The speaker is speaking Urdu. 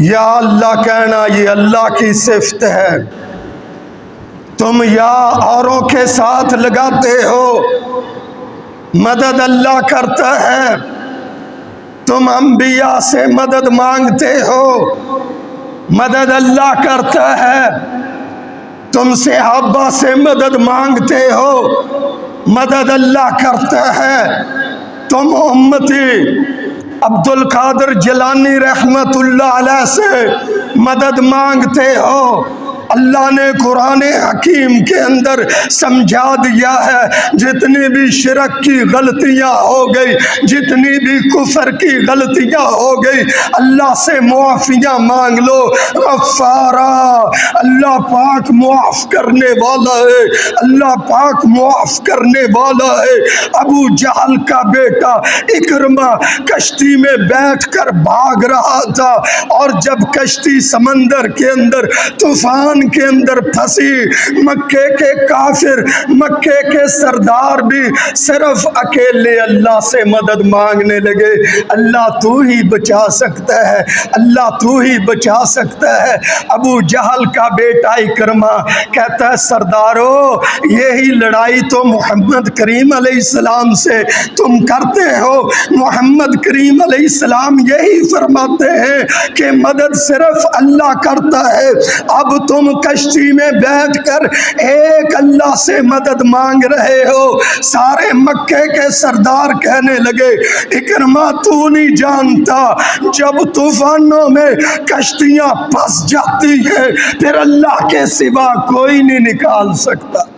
یا اللہ کہنا یہ اللہ کی صفت ہے۔ تم یا اوروں کے ساتھ لگاتے ہو، مدد اللہ کرتا ہے۔ تم انبیاء سے مدد مانگتے ہو، مدد اللہ کرتا ہے۔ تم صحابہ سے مدد مانگتے ہو، مدد اللہ کرتا ہے۔ تم امتی عبد القادر جیلانی رحمت اللہ علیہ سے مدد مانگتے ہو، اللہ نے قرآن حکیم کے اندر سمجھا دیا ہے جتنی بھی شرک کی غلطیاں ہو گئی، جتنی بھی کفر کی غلطیاں ہو گئی، اللہ سے معافیاں مانگ لو۔ غفارا، اللہ پاک معاف کرنے والا ہے، اللہ پاک معاف کرنے والا ہے۔ ابو جہل کا بیٹا اکرمہ کشتی میں بیٹھ کر بھاگ رہا تھا، اور جب کشتی سمندر کے اندر طوفان کے اندر پھنسی، مکے کے کافر، مکے کے سردار بھی صرف اکیلے اللہ سے مدد مانگنے لگے۔ اللہ تو ہی بچا سکتا ہے، اللہ تو ہی بچا سکتا ہے۔ ابو جہل کا بیٹا اکرمہ کہتا ہے سردارو، یہی لڑائی تو محمد کریم علیہ السلام سے تم کرتے ہو۔ محمد کریم علیہ السلام یہی فرماتے ہیں کہ مدد صرف اللہ کرتا ہے، اب تم کشتی میں بیٹھ کر ایک اللہ سے مدد مانگ رہے ہو۔ سارے مکے کے سردار کہنے لگے اکرمہ تو نہیں جانتا، جب طوفانوں میں کشتیاں پھنس جاتی ہیں پھر اللہ کے سوا کوئی نہیں نکال سکتا۔